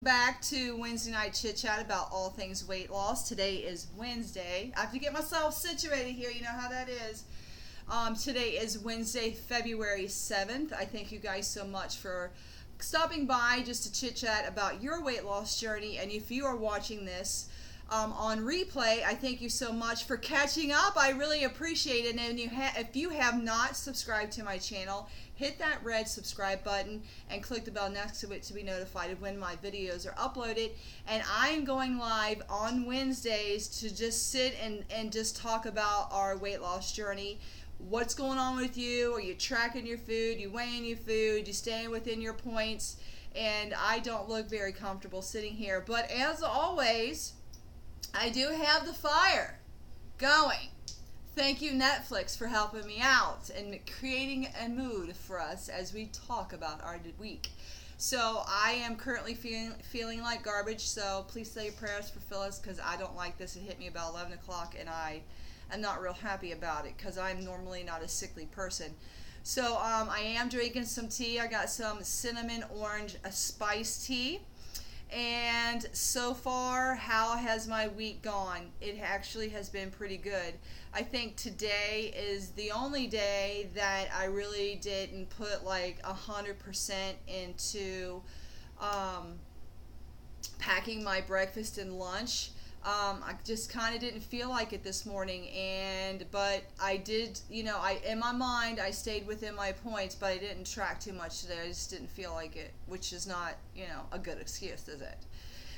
Back to Wednesday night chit chat about all things weight loss. Today is Wednesday. I have to get myself situated here. You know how that is. Today is Wednesday, February 7th. I thank you guys so much for stopping by just to chit chat about your weight loss journey. And if you are watching this on replay, I thank you so much for catching up. I really appreciate it. And if you have not subscribed to my channel, hit that red subscribe button and click the bell next to it to be notified of when my videos are uploaded. And I am going live on Wednesdays to just sit and just talk about our weight loss journey. What's going on with you? Are you tracking your food? You weighing your food? You staying within your points? And I don't look very comfortable sitting here. But as always, I do have the fire going. Thank you, Netflix, for helping me out and creating a mood for us as we talk about our week. So I am currently feeling like garbage, so please say your prayers for Phyllis because I don't like this. It hit me about 11 o'clock, and I am not real happy about it because I'm normally not a sickly person. So I am drinking some tea. I got some cinnamon orange spice tea. And so far, how has my week gone? It actually has been pretty good. I think today is the only day that I really didn't put like 100% into packing my breakfast and lunch. I just kind of didn't feel like it this morning, but I did, in my mind I stayed within my points, but I didn't track too much today. I just didn't feel like it, which is not, a good excuse, is it?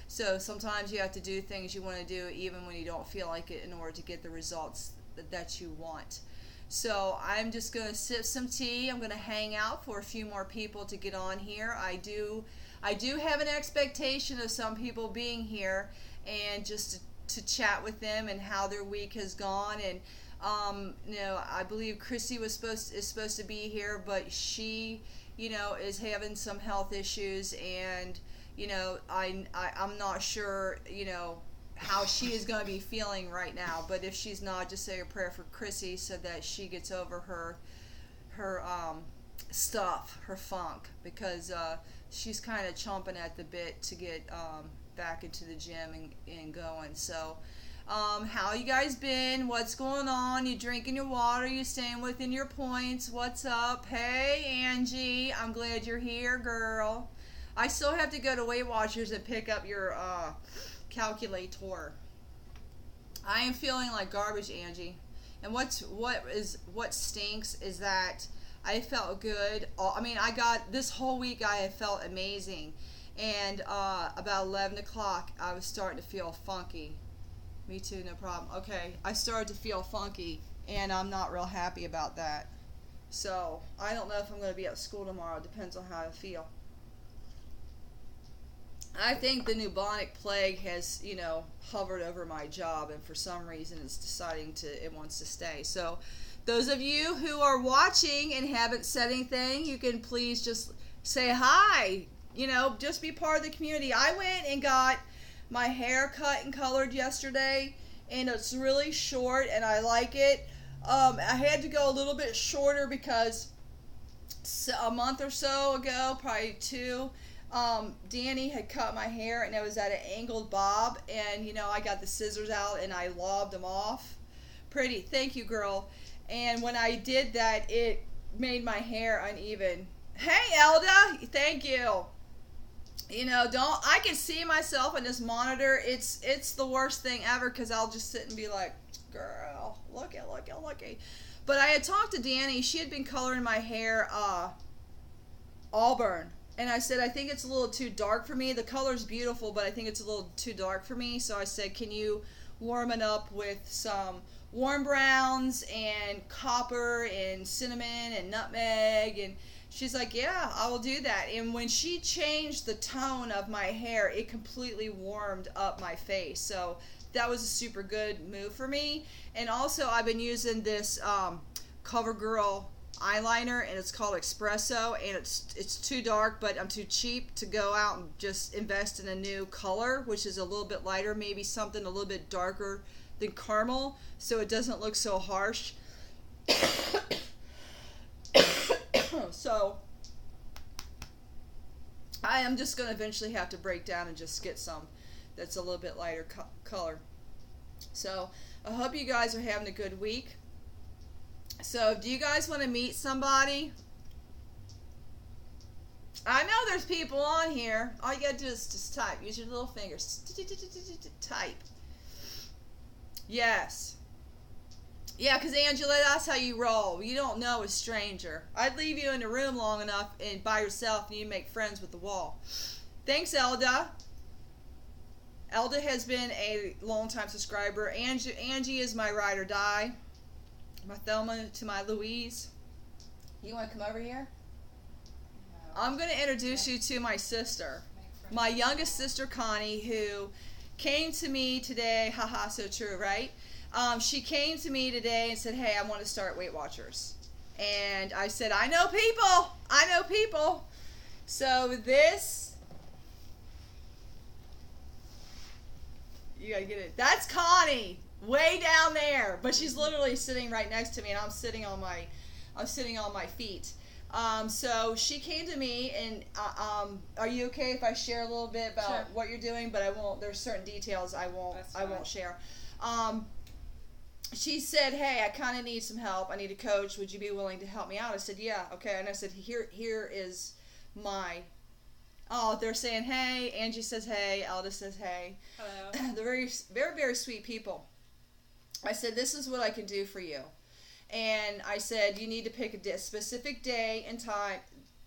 So sometimes you have to do things you want to do even when you don't feel like it in order to get the results that you want. So I'm just going to sip some tea. I'm going to hang out for a few more people to get on here. I do have an expectation of some people being here and just to chat with them and how their week has gone. And I believe Chrissy is supposed to be here, but she is having some health issues, and I'm not sure how she is going to be feeling right now. But if she's not, just say a prayer for Chrissy so that she gets over her stuff, her funk, because she's kind of chomping at the bit to get back into the gym and going. So how you guys been? What's going on? You drinking your water? You staying within your points? What's up? Hey Angie, I'm glad you're here, girl. I still have to go to Weight Watchers and pick up your calculator. I am feeling like garbage, Angie. And what stinks is that I felt good. I got this whole week. I have felt amazing, and about 11 o'clock, I was starting to feel funky. Me too, no problem. Okay, I started to feel funky, and I'm not real happy about that. So I don't know if I'm going to be at school tomorrow. It depends on how I feel. I think the bubonic plague has, hovered over my job, and for some reason it's deciding it wants to stay. So those of you who are watching and haven't said anything, you can please just say hi, just be part of the community. I went and got my hair cut and colored yesterday, and it's really short, and I like it. I had to go a little bit shorter because a month or so ago, probably two, Danny had cut my hair, and it was at an angled bob, and I got the scissors out and I lobbed them off. Pretty, thank you, girl. And when I did that, it made my hair uneven. Hey, Elda, thank you. I can see myself in this monitor. It's the worst thing ever because I'll just sit and be like, girl, look at. But I had talked to Danny. She had been coloring my hair auburn. And I said, I think it's a little too dark for me. The color's beautiful, but I think it's a little too dark for me. So I said, can you warm it up with some warm browns and copper and cinnamon and nutmeg? And she's like, yeah, I will do that. And when she changed the tone of my hair, it completely warmed up my face. So that was a super good move for me. And also, I've been using this CoverGirl eyeliner, and it's called Espresso, and it's too dark, but I'm too cheap to go out and just invest in a new color, which is a little bit lighter, maybe something a little bit darker than caramel, so it doesn't look so harsh. So I am just going to eventually have to break down and just get some that's a little bit lighter color. So I hope you guys are having a good week. So do you guys want to meet somebody? I know there's people on here. All you got to do is just type. Use your little fingers. Type. Yes. Yeah, because Angela, that's how you roll. You don't know a stranger. I'd leave you in the room long enough and by yourself and you make friends with the wall. Thanks, Elda. Elda has been a long-time subscriber. Angie is my ride or die. My Thelma to my Louise. You want to come over here? No. I'm going to introduce you to my sister. My youngest sister, Connie, who came to me today. Haha, so true, right? She came to me today and said, hey, I want to start Weight Watchers. And I said, I know people. I know people. So this, you got to get it. That's Connie, way down there. But she's literally sitting right next to me, and I'm sitting on my feet. So she came to me, and are you okay if I share a little bit about what you're doing? But I won't. There's certain details I won't share. She said, hey, I kind of need some help. I need a coach. Would you be willing to help me out? I said, yeah, okay. And I said, here is my... Oh, they're saying, hey. Angie says, hey. Alda says, hey. Hello. They're very, very, very sweet people. I said, this is what I can do for you. And I said, you need to pick a specific day and time.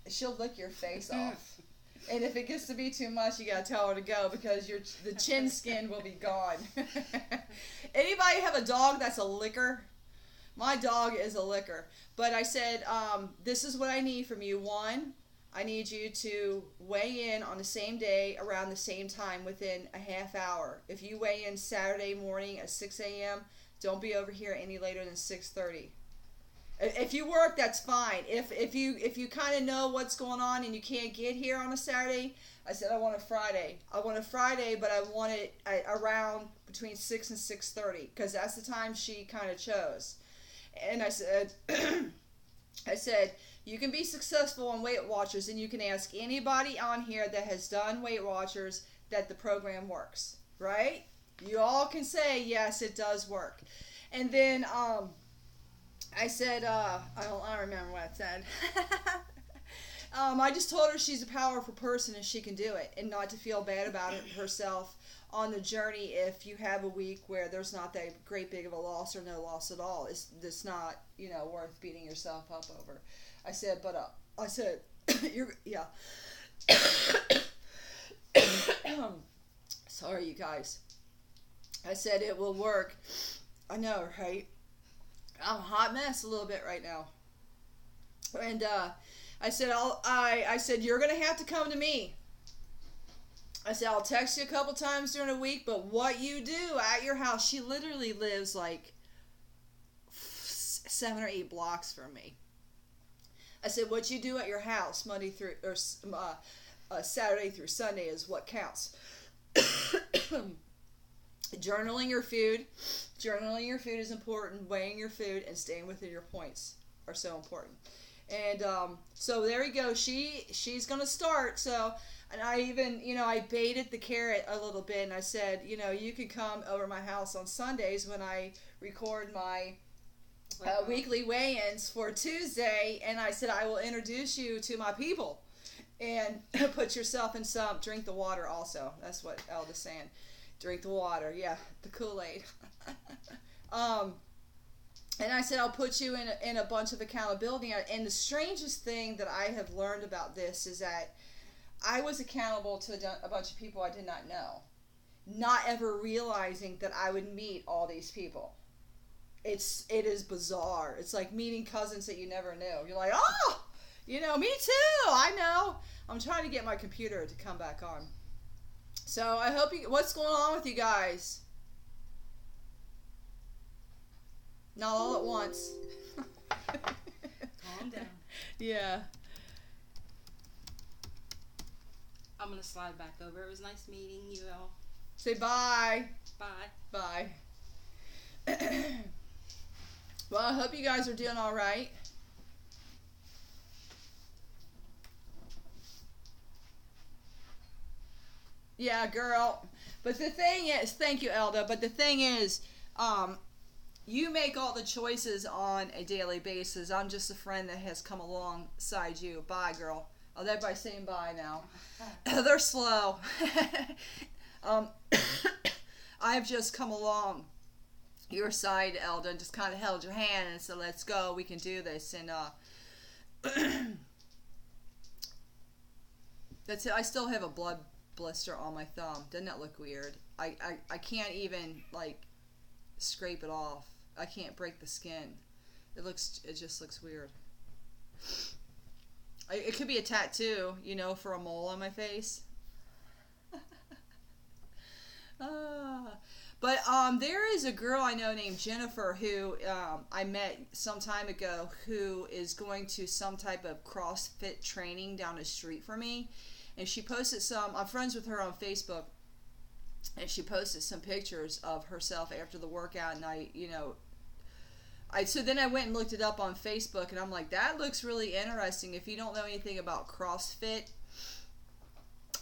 She'll lick your face off. And if it gets to be too much, you gotta tell her to go because the chin skin will be gone. Anybody have a dog that's a licker? My dog is a licker. But I said, this is what I need from you. One, I need you to weigh in on the same day around the same time within a half hour. If you weigh in Saturday morning at 6 a.m., don't be over here any later than 6:30. If you work, that's fine. If you kind of know what's going on and you can't get here on a Saturday, I said I want a Friday. I want a Friday, but I want it around between 6 and 6:30 because that's the time she kind of chose. And I said, you can be successful on Weight Watchers, and you can ask anybody on here that has done Weight Watchers that the program works, right? You all can say yes, it does work. And then I said, I don't remember what I said. I just told her she's a powerful person and she can do it, and not to feel bad about it herself on the journey if you have a week where there's not that great big of a loss or no loss at all. It's not, worth beating yourself up over. I said, but I said, yeah. Sorry, you guys. I said it will work. I know, right? I'm a hot mess a little bit right now. And I said, I said, you're going to have to come to me. I said, I'll text you a couple times during the week, but what you do at your house, she literally lives like 7 or 8 blocks from me. I said, what you do at your house Monday through, or Saturday through Sunday is what counts. Journaling your food is important. Weighing your food and staying within your points are so important. And so there you go. She's gonna start. So, and I even I baited the carrot a little bit, and I said, you can come over my house on Sundays when I record my weekly weigh-ins for Tuesday, and I said I will introduce you to my people, and put yourself in some. Drink the water also. That's what Elda's saying. Drink the water, yeah, the Kool-Aid. And I said, I'll put you in a bunch of accountability. And the strangest thing that I have learned about this is that I was accountable to a bunch of people I did not know, not ever realizing that I would meet all these people. It is bizarre. It's like meeting cousins that you never knew. You're like, oh, me too. I know. I'm trying to get my computer to come back on. So I hope what's going on with you guys? Not all at once. Calm down. Yeah. I'm going to slide back over. It was nice meeting you all. Say bye. Bye. Bye. Well, I hope you guys are doing all right. Yeah, girl. But the thing is, thank you, Elda. But the thing is, you make all the choices on a daily basis. I'm just a friend that has come alongside you. Bye, girl. Oh, everybody's saying bye now. They're slow. um, I have just come along your side, Elda, and just kind of held your hand and said, let's go. We can do this. And that's it. I still have a blood blister on my thumb. Doesn't that look weird? I can't even, like, scrape it off. I can't break the skin. It just looks weird. It could be a tattoo, you know, for a mole on my face. But there is a girl I know named Jennifer who I met some time ago who is going to some type of CrossFit training down the street from me. And she posted I'm friends with her on Facebook. And she posted some pictures of herself after the workout. And so then I went and looked it up on Facebook. And I'm like, that looks really interesting. If you don't know anything about CrossFit,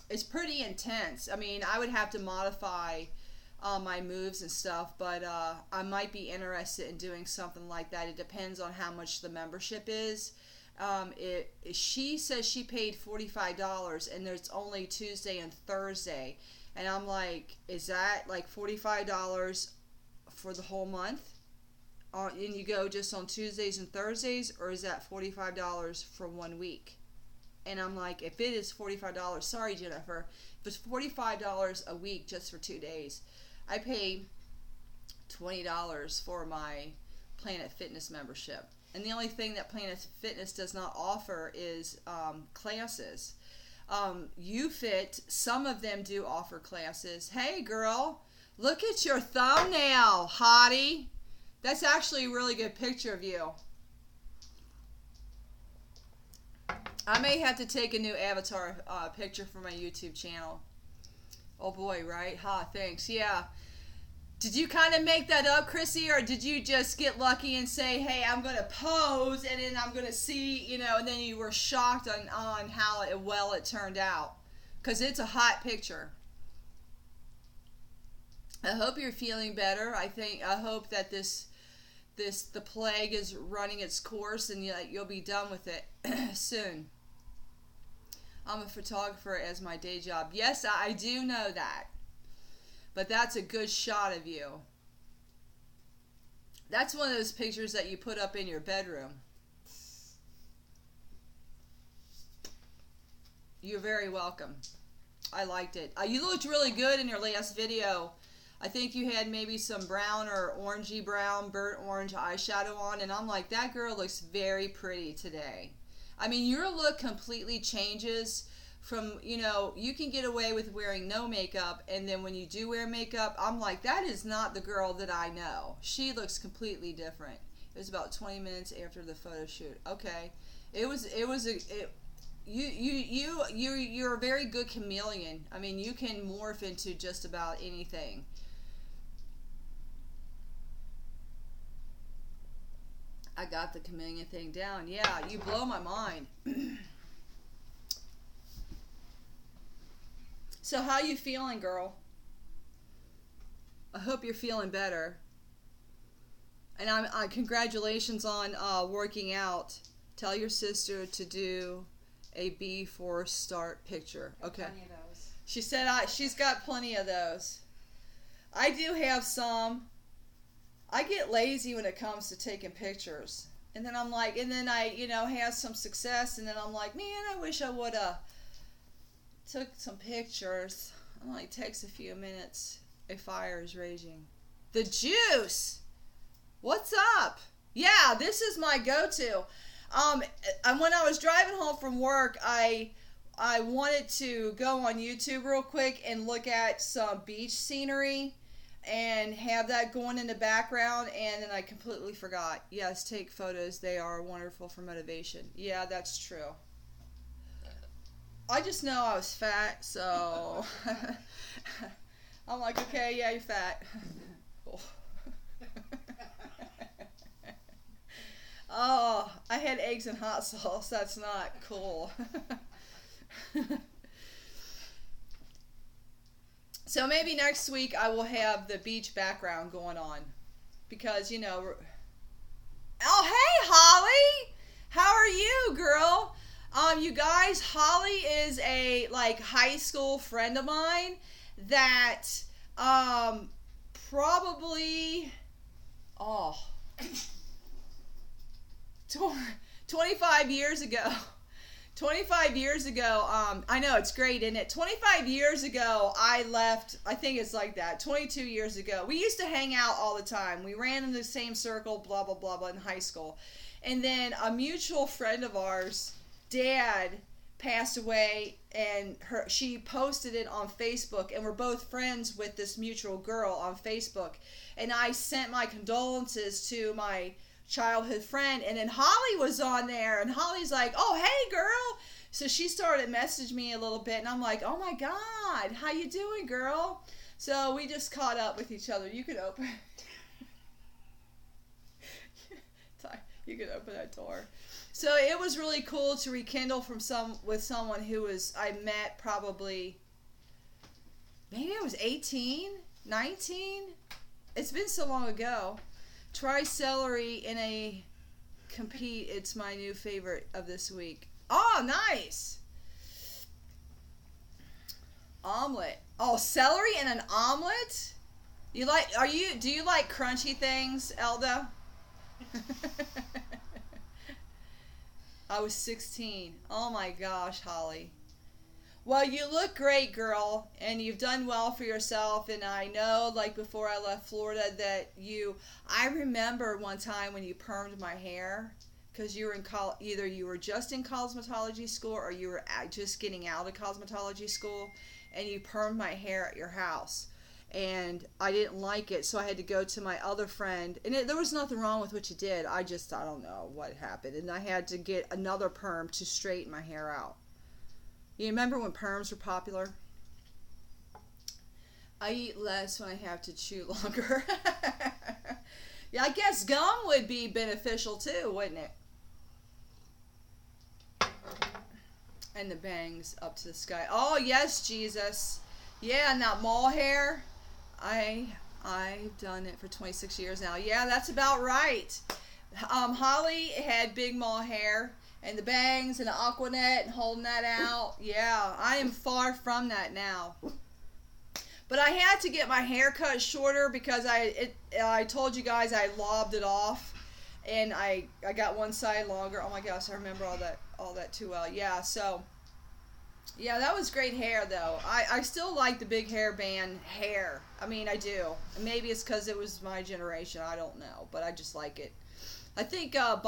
it's pretty intense. I mean, I would have to modify my moves and stuff, but I might be interested in doing something like that. It depends on how much the membership is. She says she paid $45, and there's only Tuesday and Thursday, and I'm like, is that like $45 for the whole month? And you go just on Tuesdays and Thursdays, or is that $45 for 1 week? And I'm like, if it is $45, sorry, Jennifer, if it's $45 a week just for 2 days, I pay $20 for my Planet Fitness membership. And the only thing that Planet Fitness does not offer is classes. UFit, some of them do offer classes. Hey, girl, look at your thumbnail, hottie. That's actually a really good picture of you. I may have to take a new avatar picture for my YouTube channel. Oh boy, right? Ha, thanks. Yeah. Did you kind of make that up, Chrissy, or did you just get lucky and say, hey, I'm going to pose, and then I'm going to see, and then you were shocked on how well it turned out? Because it's a hot picture. I hope you're feeling better. I hope that the plague is running its course and you'll be done with it soon. I'm a photographer as my day job. Yes, I do know that. But that's a good shot of you. That's one of those pictures that you put up in your bedroom. You're very welcome. I liked it. You looked really good in your last video. I think you had maybe some brown or orangey brown, burnt orange eyeshadow on. And I'm like, that girl looks very pretty today. I mean, your look completely changes from, you can get away with wearing no makeup, and then when you do wear makeup, I'm like, that is not the girl that I know. She looks completely different. It was about 20 minutes after the photo shoot. Okay. You're a very good chameleon. I mean, you can morph into just about anything. I got the chameleon thing down. Yeah, you blow my mind. So how you feeling, girl? I hope you're feeling better. And congratulations on working out. Tell your sister to do a before start picture. Okay. Plenty of those. She said she's got plenty of those. I do have some. I get lazy when it comes to taking pictures. And then I'm like, and then I, have some success, and then I'm like, man, I wish I would have took some pictures. It only takes a few minutes. A fire is raging. The juice! What's up? Yeah, this is my go-to. When I was driving home from work, I wanted to go on YouTube real quick and look at some beach scenery and have that going in the background, and then I completely forgot. Yes, take photos. They are wonderful for motivation. Yeah, that's true. I just know I was fat, so I'm like, okay, yeah, you're fat. Oh, I had eggs and hot sauce. That's not cool. So maybe next week I will have the beach background going on. Because, Oh, hey, Holly! How are you, girl? You guys, Holly is a, high school friend of mine that, probably, 25 years ago. 25 years ago, I know, it's great, isn't it? 25 years ago, I left, I think it's like that, 22 years ago. We used to hang out all the time. We ran in the same circle, blah, blah, blah, blah, in high school. And then a mutual friend of ours, dad, passed away, and she posted it on Facebook, and we're both friends with this mutual girl on Facebook. And I sent my condolences to my childhood friend, and then Holly was on there, and Holly's like, oh, hey, girl. So she started messaging me a little bit, and I'm like, oh my God, how you doing, girl? So we just caught up with each other. You could open you could open that door. So it was really cool to rekindle with someone who I met probably, maybe I was 18, 19. It's been so long ago. Try celery in a compete. It's my new favorite of this week. Oh, nice. Omelet. Oh, celery in an omelet? Do you like crunchy things, Elda? I was 16. Oh my gosh, Holly. Well, you look great, girl, and you've done well for yourself, and I know, before I left Florida, that I remember one time when you permed my hair, because you were in either you were just in cosmetology school, or you were just getting out of cosmetology school, and you permed my hair at your house, and I didn't like it, so I had to go to my other friend, and there was nothing wrong with what you did, I don't know what happened, and I had to get another perm to straighten my hair out. You remember when perms were popular? I eat less when I have to chew longer. Yeah, I guess gum would be beneficial too, wouldn't it? And the bangs up to the sky. Oh, yes, Jesus. Yeah, and that mole hair. I've done it for 26 years now. Yeah, that's about right. Holly had big mole hair. And the bangs and the Aquanet and holding that out. Yeah, I am far from that now. But I had to get my hair cut shorter because I told you guys I lobbed it off. And I got one side longer. Oh my gosh, I remember all that too well. Yeah, so, yeah, that was great hair though. I still like the big hairband hair. I mean, I do. And maybe it's because it was my generation. I don't know. But I just like it. I think John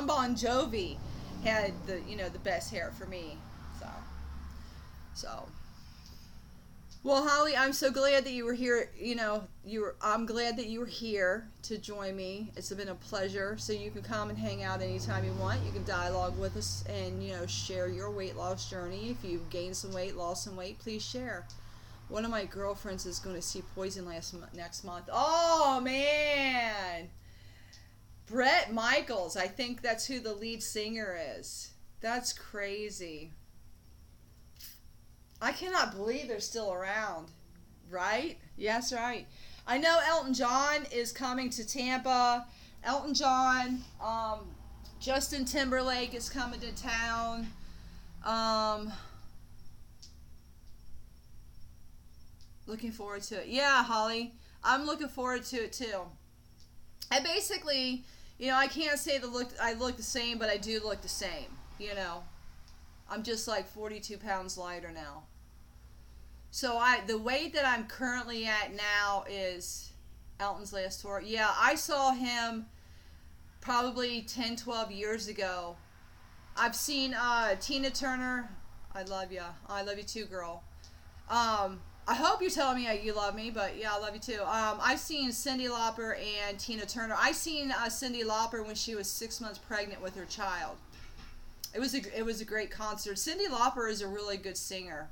Bon Jovi had the best hair for me. So. Well, Holly, I'm so glad that you were here. I'm glad that you were here to join me. It's been a pleasure. So you can come and hang out anytime you want. You can dialogue with us and share your weight loss journey. If you've gained some weight, lost some weight, please share. One of my girlfriends is going to see Poison next month. Oh man. Bret Michaels, I think that's who the lead singer is. That's crazy. I cannot believe they're still around. Right? Yes, right. I know Elton John is coming to Tampa. Elton John, Justin Timberlake is coming to town. Looking forward to it. Yeah, Holly. I'm looking forward to it too. I basically, I can't say I look the same, but I do look the same, I'm just 42 pounds lighter now. So the weight that I'm currently at now is Elton's last tour. Yeah, I saw him probably 10, 12 years ago. I've seen Tina Turner. I love ya. I love you too, girl. I hope you're telling me you love me, but yeah, I love you too. I've seen Cyndi Lauper and Tina Turner. I seen Cyndi Lauper when she was 6 months pregnant with her child. It was a great concert. Cyndi Lauper is a really good singer.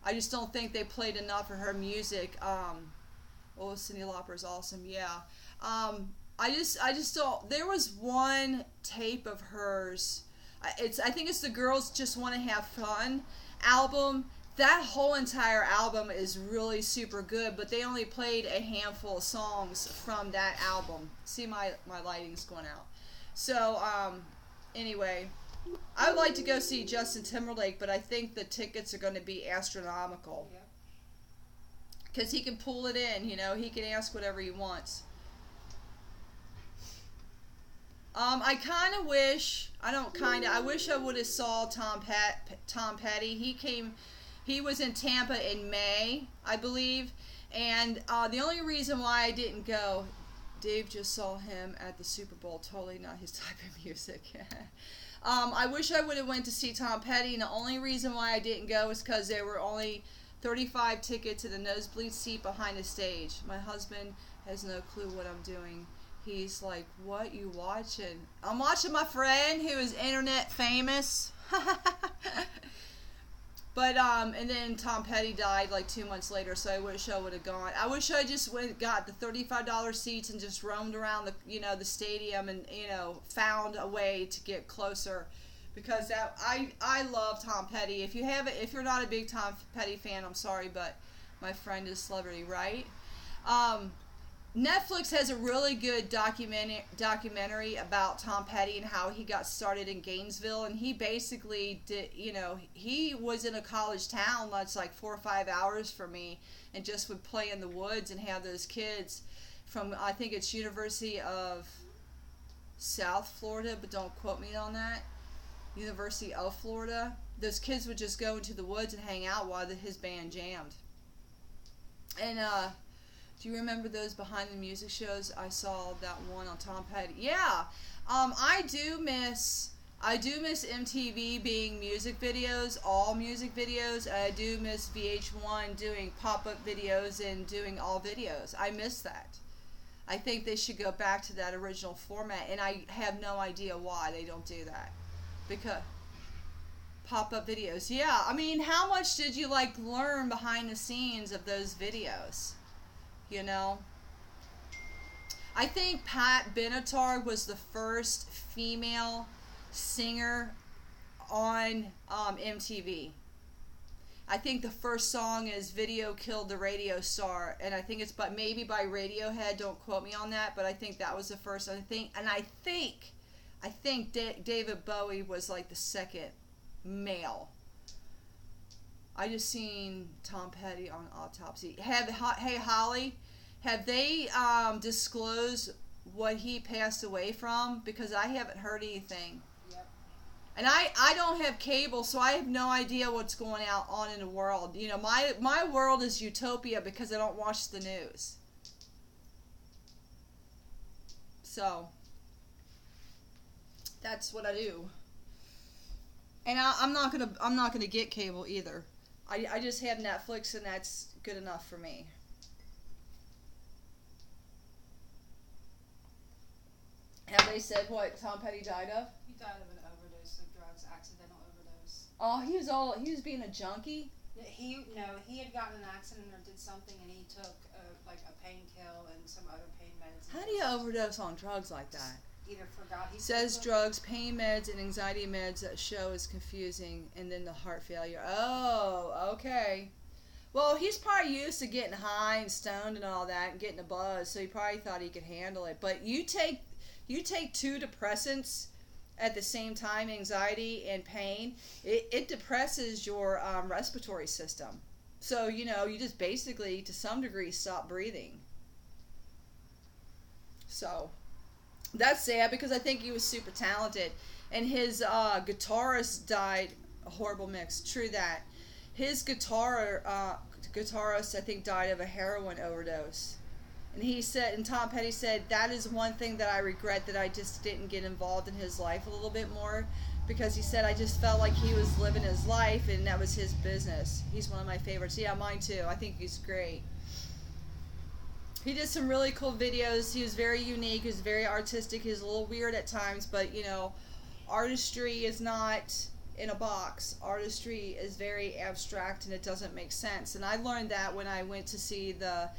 I just don't think they played enough of her music. Cyndi Lauper is awesome. Yeah. I just don't. There was one tape of hers. I think it's the Girls Just Want to Have Fun album that whole entire album is really super good, but they only played a handful of songs from that album. See, my lighting's going out. So, anyway, I would like to go see Justin Timberlake, but I think the tickets are going to be astronomical. Yeah. Because he can pull it in, you know, he can ask whatever he wants. I kind of wish, I wish I would have saw Tom Petty. He was in Tampa in May, I believe, and the only reason why I didn't go, Dave just saw him at the Super Bowl, totally not his type of music. I wish I would have went to see Tom Petty, and the only reason why I didn't go is because there were only 35 tickets in the nosebleed seat behind the stage. My husband has no clue what I'm doing. He's like, what you watching? I'm watching my friend who is internet famous. But, and then Tom Petty died like 2 months later, so I wish I would have gone. I wish I just got the $35 seats and just roamed around the stadium and, found a way to get closer. Because I love Tom Petty. If you're not a big Tom Petty fan, I'm sorry, but my friend is celebrity, right? Netflix has a really good documentary about Tom Petty and how he got started in Gainesville, and he basically did, he was in a college town that's like 4 or 5 hours from me, and just would play in the woods and have those kids from, I think it's University of South Florida, but don't quote me on that, University of Florida. Those kids would just go into the woods and hang out while his band jammed. And, do you remember those behind the music shows? I saw that one on Tom Petty. Yeah, I do miss MTV being music videos, all music videos. I do miss VH1 doing pop-up videos and doing all videos. I miss that. I think they should go back to that original format, and I have no idea why they don't do that. Because pop-up videos, yeah. I mean, how much did you learn behind the scenes of those videos? I think Pat Benatar was the first female singer on MTV. I think the first song is "Video Killed the Radio Star," and I think it's maybe by Radiohead. Don't quote me on that, but I think that was the first. I think David Bowie was like the second male. I just seen Tom Petty on Autopsy. Hey Holly, have they disclosed what he passed away from? Because I haven't heard anything. Yep. And I don't have cable, so I have no idea what's going on in the world. My world is utopia because I don't watch the news. So that's what I do. And I'm not gonna get cable either. I just have Netflix, and that's good enough for me. Have they said what Tom Petty died of? He died of an overdose of drugs, accidental overdose. Oh, he was being a junkie? He had gotten in an accident or did something, and he took a pain kill and some other pain meds. How do you overdose on drugs like that? Either forgot he says drugs, pain meds, and anxiety meds that show is confusing, and then the heart failure. Oh, okay. Well, he's probably used to getting high and stoned and all that, and getting a buzz, so he probably thought he could handle it. But you take 2 depressants at the same time, anxiety and pain, it depresses your respiratory system. So, you just basically, to some degree, stop breathing. So that's sad because I think he was super talented. And his guitarist died, a horrible mix, true that. His guitarist, I think, died of a heroin overdose. And he said, and Tom Petty said, that is one thing that I regret, that I just didn't get involved in his life a little bit more. Because he said, I just felt like he was living his life and that was his business. He's one of my favorites. Yeah, mine too. I think he's great. He did some really cool videos. He was very unique. He was very artistic. He was a little weird at times, but artistry is not in a box. Artistry is very abstract and it doesn't make sense. And I learned that when I went to see the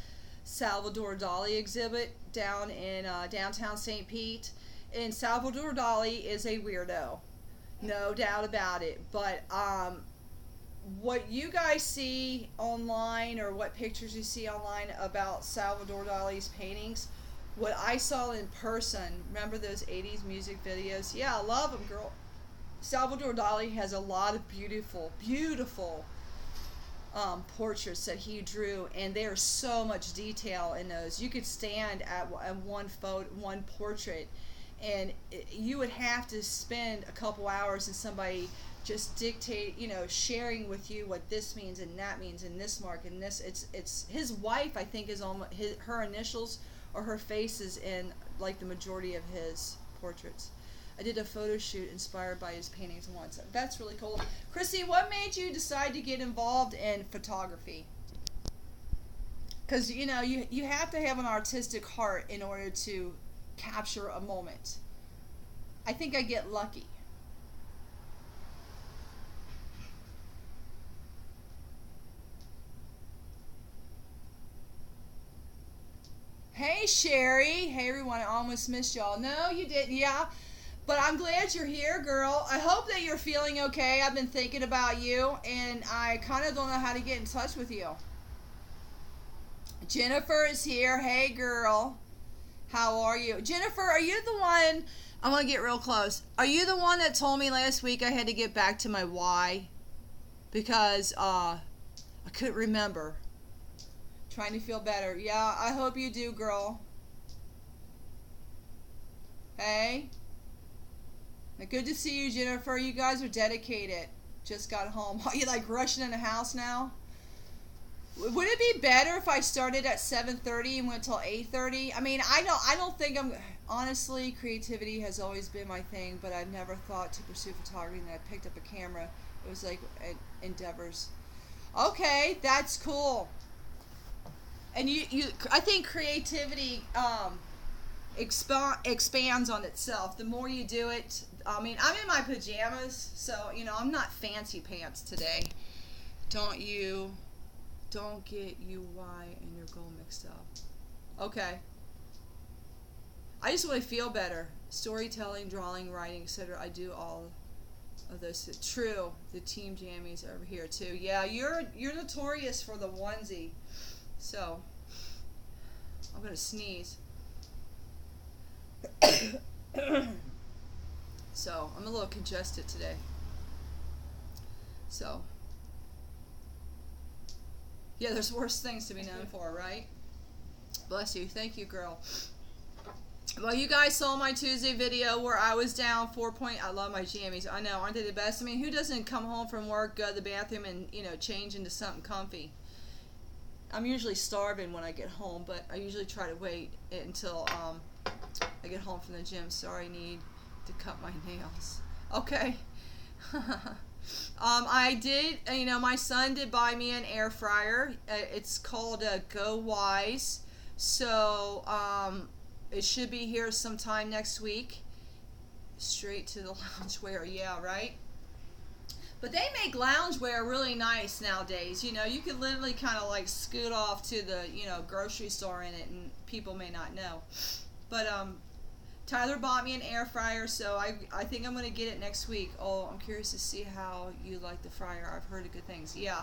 Salvador Dali exhibit down in downtown St. Pete. And Salvador Dali is a weirdo. No doubt about it. But what you guys see online, or what pictures you see online about Salvador Dali's paintings, what I saw in person, remember those 80s music videos? Yeah, I love them, girl. Salvador Dali has a lot of beautiful, beautiful portraits that he drew, and there's so much detail in those. You could stand at one portrait, and you would have to spend a couple hours, and somebody just dictate, sharing with you what this means and that means, and this mark and this. It's his wife, I think, is on her initials or her face is in like the majority of his portraits. I did a photo shoot inspired by his paintings once. That's really cool. Chrissy, what made you decide to get involved in photography? Because, you have to have an artistic heart in order to capture a moment. I think I get lucky. Hey, Sherry. Hey, everyone. I almost missed y'all. No, you didn't. Yeah. But I'm glad you're here, girl. I hope that you're feeling okay. I've been thinking about you, and I kind of don't know how to get in touch with you. Jennifer is here. Hey, girl. How are you? Jennifer, are you the one... I want to get real close. Are you the one that told me last week I had to get back to my why? Because I couldn't remember. Trying to feel better. Yeah, I hope you do, girl. Hey? Good to see you, Jennifer. You guys are dedicated. Just got home. Are you like rushing in the house now? Would it be better if I started at 7:30 and went till 8:30? I mean, I don't think I'm... Honestly, creativity has always been my thing, but I've never thought to pursue photography, and then I picked up a camera. It was like endeavors. Okay, that's cool. And I think creativity expands on itself. The more you do it, I mean, I'm in my pajamas, so, I'm not fancy pants today. Don't get you why and your goal mixed up. Okay. I just want to feel better. Storytelling, drawing, writing, etc. I do all of those. True. The team jammies over here too. Yeah, you're notorious for the onesie. So, I'm going to sneeze. So, I'm a little congested today. So, yeah, there's worse things to be known for, right? Bless you. Thank you, girl. Well, you guys saw my Tuesday video where I was down 4 point. I love my jammies. I know, aren't they the best? I mean, who doesn't come home from work, go to the bathroom, and, change into something comfy? I'm usually starving when I get home, but I usually try to wait until I get home from the gym. Sorry, I need to cut my nails. Okay. I did, my son did buy me an air fryer. It's called Go Wise. So, it should be here sometime next week. Straight to the loungewear, yeah, right? But they make loungewear really nice nowadays. You can literally kind of like scoot off to the, grocery store in it, and people may not know. But, Tyler bought me an air fryer, so I think I'm going to get it next week. Oh, I'm curious to see how you like the fryer. I've heard good things. Yeah.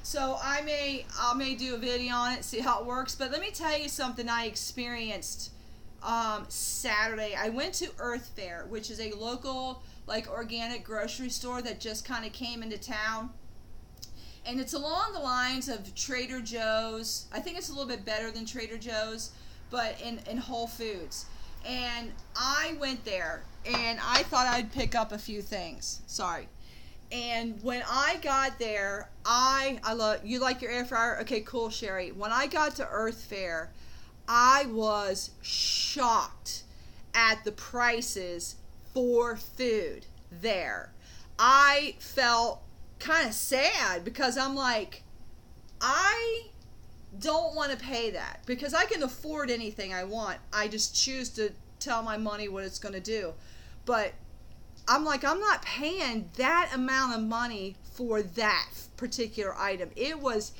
So I may do a video on it, see how it works. But let me tell you something I experienced Saturday. I went to Earth Fair, which is a local like organic grocery store that just kind of came into town. And it's along the lines of Trader Joe's. I think it's a little bit better than Trader Joe's, but in Whole Foods. And I went there, and I thought I'd pick up a few things. Sorry. And when I got there, I love, you like your air fryer? Okay, cool, Sherry. When I got to Earth Fair, I was shocked at the prices for food there. I felt kind of sad because I'm like, I don't want to pay that because I can afford anything I want. I just choose to tell my money what it's going to do. But I'm like, I'm not paying that amount of money for that particular item. It was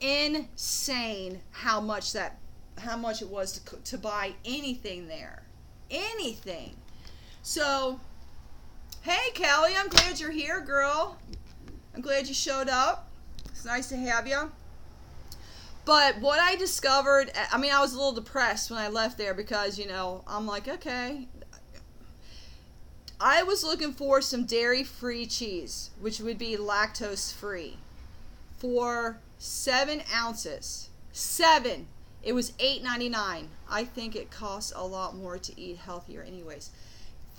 insane how much it was to buy anything there. Anything. So, hey Kelly, I'm glad you're here, girl. I'm glad you showed up. It's nice to have you. But what I discovered, I mean, I was a little depressed when I left there because, you know, I'm like, okay. I was looking for some dairy-free cheese, which would be lactose-free, for 7 ounces. 7. It was $8.99. I think it costs a lot more to eat healthier anyways.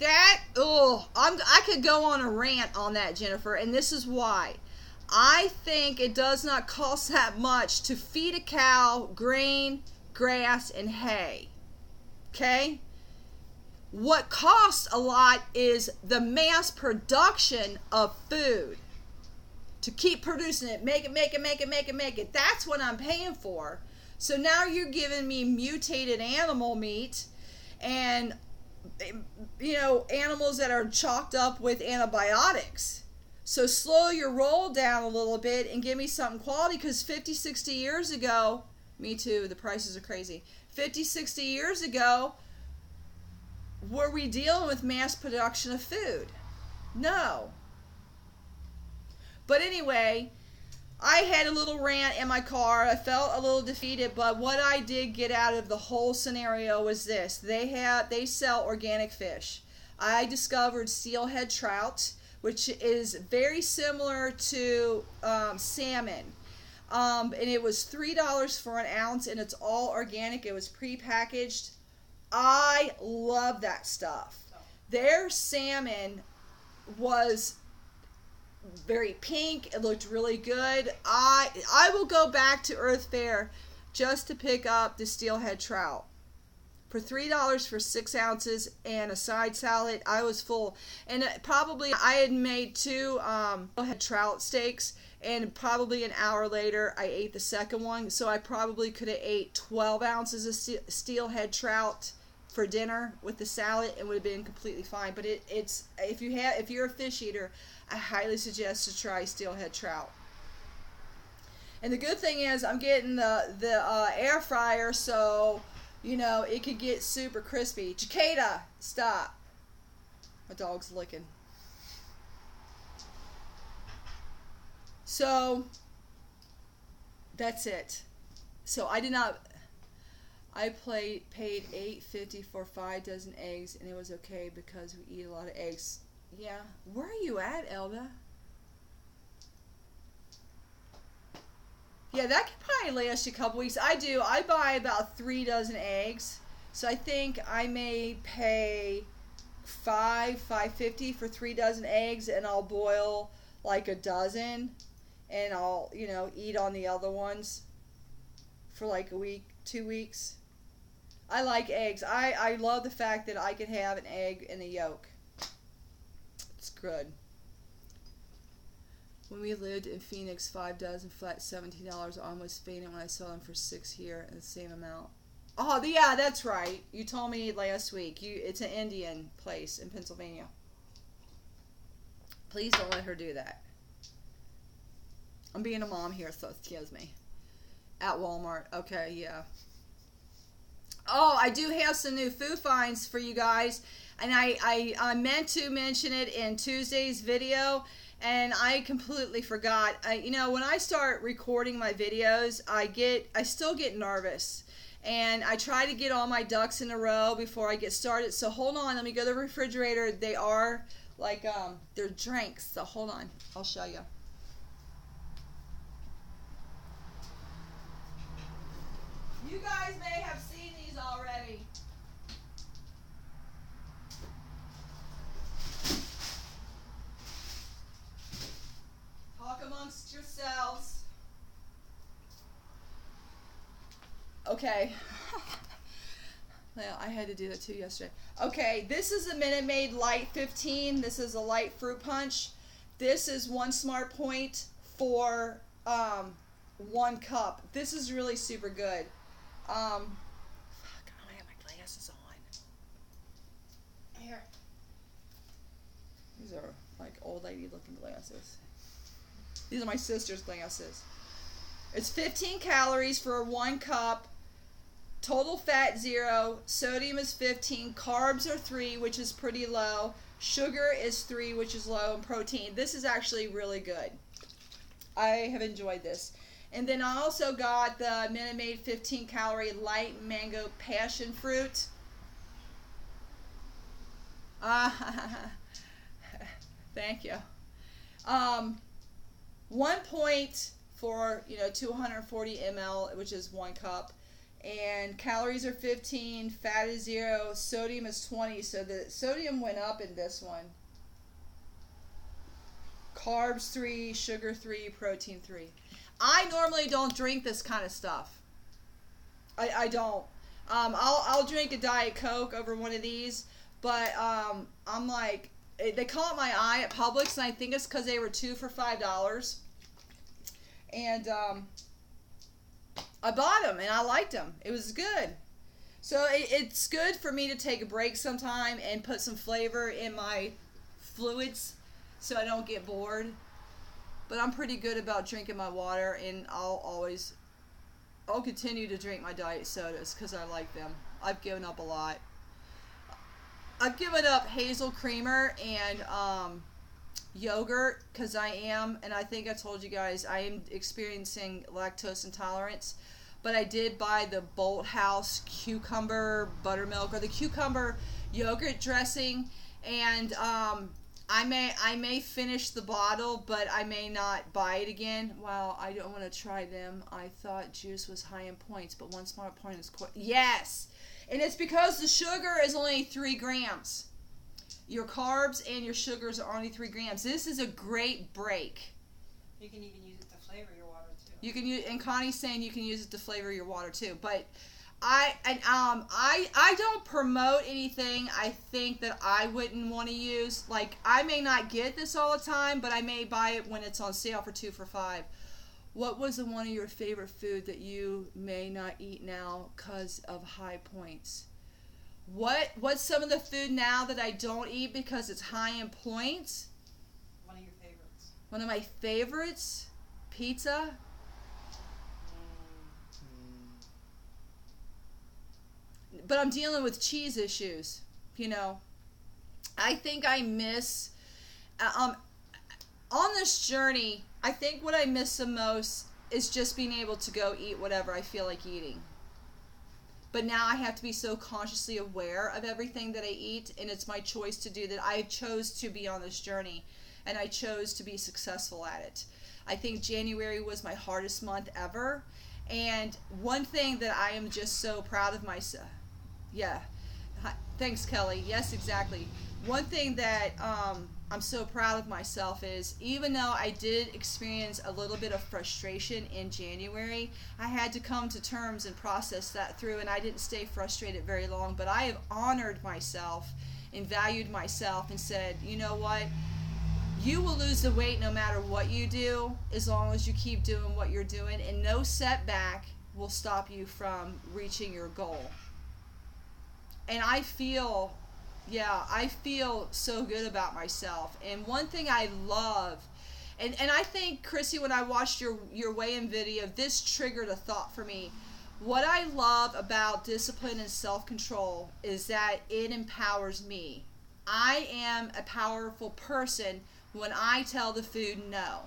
I could go on a rant on that, Jennifer, and this is why. I think it does not cost that much to feed a cow grain, grass, and hay. Okay? What costs a lot is the mass production of food. To keep producing it, make it. That's what I'm paying for. So now you're giving me mutated animal meat and, you know, animals that are chalked up with antibiotics. So slow your roll down a little bit and give me something quality, because 50, 60 years ago, me too, the prices are crazy. 50, 60 years ago, were we dealing with mass production of food? No. But anyway, I had a little rant in my car. I felt a little defeated, but what I did get out of the whole scenario was this. They sell organic fish. I discovered steelhead trout, which is very similar to salmon. And it was $3 for an ounce, and it's all organic. It was pre-packaged. I love that stuff. Their salmon was very pink. It looked really good. I will go back to Earth Fare just to pick up the steelhead trout. For $3 for 6 ounces and a side salad, I was full. And probably I had made 2 steelhead trout steaks, and probably an hour later I ate the second one. So I probably could have ate 12 ounces of steelhead trout for dinner with the salad, and would have been completely fine. But it's if you're a fish eater, I highly suggest to try steelhead trout. And the good thing is I'm getting the air fryer, so you know it could get super crispy. Cicada, stop! My dog's licking. So that's it. So I did not. I paid $8.50 for 5 dozen eggs, and it was okay because we eat a lot of eggs. Yeah. Where are you at, Elda? Yeah, that could probably last you a couple weeks. I buy about 3 dozen eggs. So I think I may pay $5.50 for 3 dozen eggs, and I'll boil like a dozen, and I'll, you know, eat on the other ones for like a week, 2 weeks. I like eggs. I love the fact that I could have an egg and a yolk. It's good. When we lived in Phoenix, 5 dozen flat $17. I almost fainted when I saw them for $6 here in the same amount. Oh, yeah, that's right. You told me last week. It's an Indian place in Pennsylvania. Please don't let her do that. I'm being a mom here, so excuse me. At Walmart. Okay, yeah. Oh, I do have some new food finds for you guys, and I meant to mention it in Tuesday's video, and I completely forgot. You know, when I start recording my videos, I still get nervous, and I try to get all my ducks in a row before I get started. So hold on, let me go to the refrigerator. They are like they're drinks. So hold on, I'll show you. You guys may have seen these already. Talk amongst yourselves. Okay. Well, I had to do that too yesterday. Okay, this is a Minute Maid Light 15. This is a light fruit punch. This is 1 smart point for 1 cup. This is really super good. Fuck, I don't have my glasses on. Here. These are like old lady looking glasses. These are my sister's glasses. It's 15 calories for 1 cup. Total fat 0. Sodium is 15. Carbs are 3, which is pretty low. Sugar is 3, which is low. And protein. This is actually really good. I have enjoyed this. And then I also got the Minute Maid 15 calorie light mango passion fruit. Thank you. 1 point for 240 ml, which is 1 cup, and calories are 15, fat is 0, sodium is 20. So the sodium went up in this one. Carbs 3, sugar 3, protein 3. I normally don't drink this kind of stuff. I don't. I'll drink a Diet Coke over one of these, but I'm like, they caught my eye at Publix, and I think it's because they were 2 for $5. And I bought them, and I liked them. It was good. So it's good for me to take a break sometime and put some flavor in my fluids so I don't get bored. But I'm pretty good about drinking my water, and I'll continue to drink my diet sodas because I like them. I've given up a lot. I've given up Hazel creamer and yogurt because and I think I told you guys, I am experiencing lactose intolerance. But I did buy the Bolt House cucumber buttermilk, or the cucumber yogurt dressing, and I may finish the bottle, but I may not buy it again. Well, I don't want to try them. I thought juice was high in points, but 1 smart point is yes, and it's because the sugar is only 3 grams. Your carbs and your sugars are only 3 grams. This is a great break. You can even use it to flavor your water too. You can use, and Connie's saying you can use it to flavor your water too. But I don't promote anything I think that I wouldn't want to use. Like, I may not get this all the time, but I may buy it when it's on sale for 2 for $5. What was one of your favorite food that you may not eat now because of high points? What's some of the food now that I don't eat because it's high in points? One of your favorites. One of my favorites? Pizza? But I'm dealing with cheese issues, I think I miss, on this journey, I think what I miss the most is just being able to go eat whatever I feel like eating. But now I have to be so consciously aware of everything that I eat, and it's my choice to do that. I chose to be on this journey, and I chose to be successful at it. I think January was my hardest month ever, and one thing that I am just so proud of myself. Yeah. Thanks, Kelly. Yes, exactly. One thing that I'm so proud of myself is, even though I did experience a little bit of frustration in January, I had to come to terms and process that through, and I didn't stay frustrated very long, but I have honored myself and valued myself and said, you know what? You will lose the weight no matter what you do, as long as you keep doing what you're doing, and no setback will stop you from reaching your goal. And I feel so good about myself. And one thing I love, and I think, Chrissy, when I watched your weigh-in video, this triggered a thought for me. What I love about discipline and self-control is that it empowers me. I am a powerful person when I tell the food no.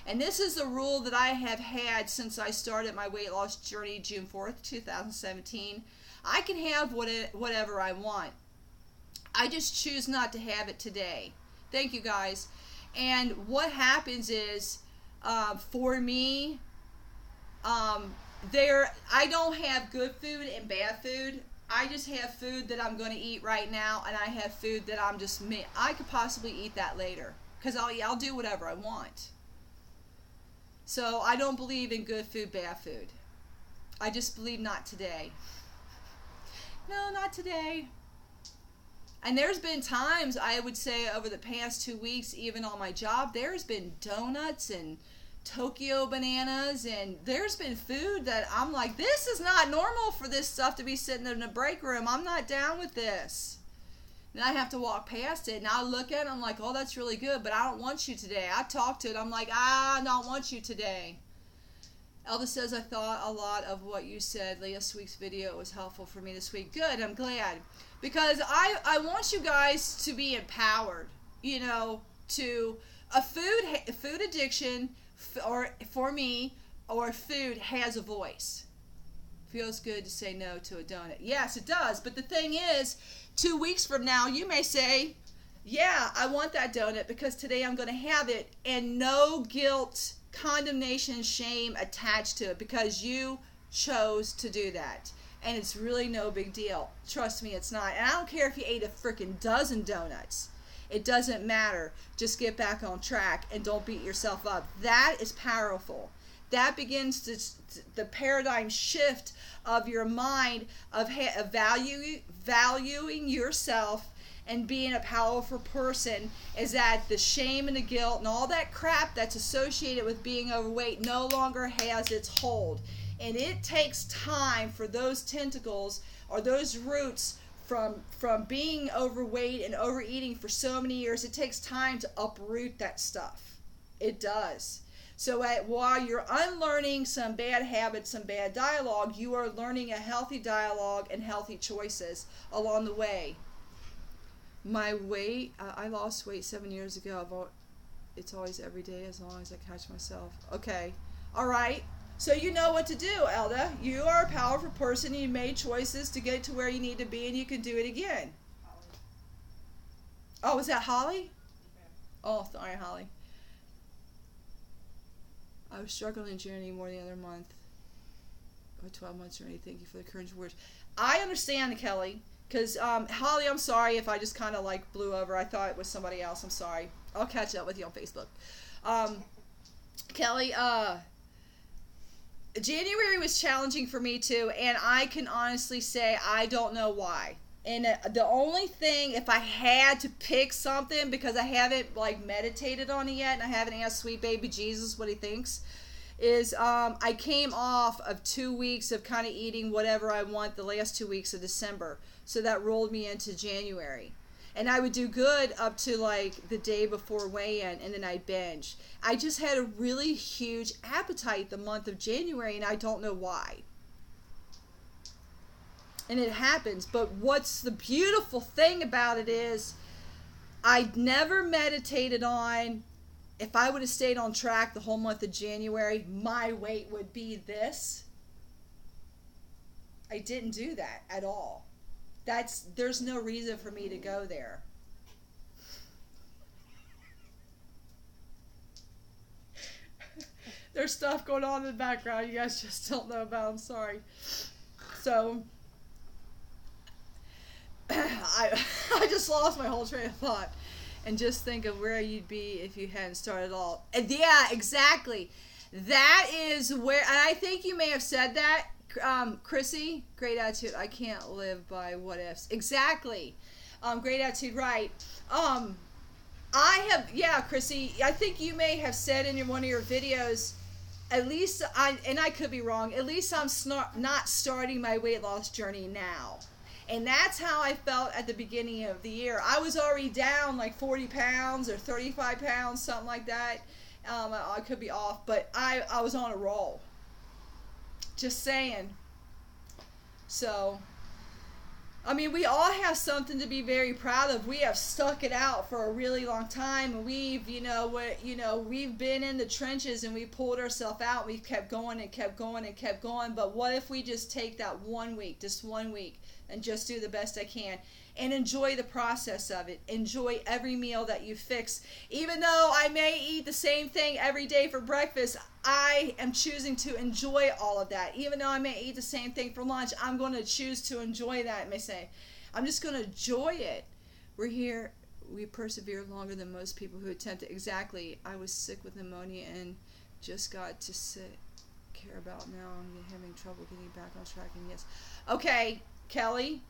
And this is a rule that I have had since I started my weight loss journey June 4th, 2017. I can have whatever I want. I just choose not to have it today. Thank you, guys. And what happens is, for me, I don't have good food and bad food. I just have food that I'm going to eat right now, and I have food that I could possibly eat that later, because I'll do whatever I want. So I don't believe in good food, bad food. I just believe not today. No, not today. And there's been times, I would say, over the past 2 weeks, even on my job, there's been donuts and Tokyo bananas, and there's been food that I'm like, this is not normal for this stuff to be sitting in the break room. I'm not down with this. And I have to walk past it, and I look at it, I'm like, oh, that's really good, but I don't want you today. I talk to it, I'm like, I don't want you today. Elvis says, I thought a lot of what you said last week's video. It was helpful for me this week. Good, I'm glad. Because I want you guys to be empowered, to a food addiction, or for me, or food has a voice. Feels good to say no to a donut. Yes, it does. But the thing is, 2 weeks from now, you may say, yeah, I want that donut because today I'm going to have it, and no guilt, condemnation, shame attached to it because you chose to do that. And it's really no big deal. Trust me, it's not. And I don't care if you ate a freaking dozen donuts. It doesn't matter. Just get back on track and don't beat yourself up. That is powerful. That begins the paradigm shift of your mind of valuing yourself and being a powerful person, is that the shame and the guilt and all that crap that's associated with being overweight no longer has its hold. And it takes time for those tentacles or those roots from being overweight and overeating for so many years, it takes time to uproot that stuff. It does. So while you're unlearning some bad habits, some bad dialogue, you are learning a healthy dialogue and healthy choices along the way. My weight, I lost weight 7 years ago. It's always every day as long as I catch myself. Okay. All right. So you know what to do, Elda. You are a powerful person. You made choices to get to where you need to be, and you can do it again. Holly. Oh, is that Holly? Yeah. Oh, sorry, Holly. I was struggling journey more the other month. 12 months journey. Thank you for the encouraging words. I understand, Kelly. Because, Holly, I'm sorry if I just kind of like blew over. I thought it was somebody else. I'm sorry. I'll catch up with you on Facebook. Kelly, January was challenging for me too, and I can honestly say I don't know why. And the only thing, if I had to pick something, because I haven't like meditated on it yet, and I haven't asked sweet baby Jesus what he thinks, is I came off of 2 weeks of kind of eating whatever I want the last 2 weeks of December. So that rolled me into January. And I would do good up to like the day before weigh-in, and then I'd binge. I just had a really huge appetite the month of January, and I don't know why. And it happens. But what's the beautiful thing about it is I'd never meditated on, if I would have stayed on track the whole month of January, my weight would be this. I didn't do that at all. There's no reason for me to go there. There's stuff going on in the background you guys just don't know about. I'm sorry. So I just lost my whole train of thought. And just think of where you'd be if you hadn't started at all. And yeah, exactly. That is where, and I think you may have said that, Chrissy, great attitude. I can't live by what ifs. Exactly. Great attitude, right. Chrissy, I think you may have said in one of your videos, at least, and I could be wrong, at least I'm not starting my weight loss journey now. And that's how I felt at the beginning of the year. I was already down like 40 pounds or 35 pounds, something like that. I could be off, but I was on a roll. Just saying. So, I mean, we all have something to be very proud of. We have stuck it out for a really long time, and we've been in the trenches, and we pulled ourselves out. We've kept going and kept going and kept going. But what if we just take that 1 week, just 1 week, and just do the best I can and enjoy the process of it. Enjoy every meal that you fix. Even though I may eat the same thing every day for breakfast, I am choosing to enjoy all of that. Even though I may eat the same thing for lunch, I'm going to choose to enjoy that. I may say, I'm just going to enjoy it. We're here. We persevere longer than most people who attempt it. Exactly. I was sick with pneumonia and just got to care about now. I'm having trouble getting back on track. And yes. Okay. Kelly,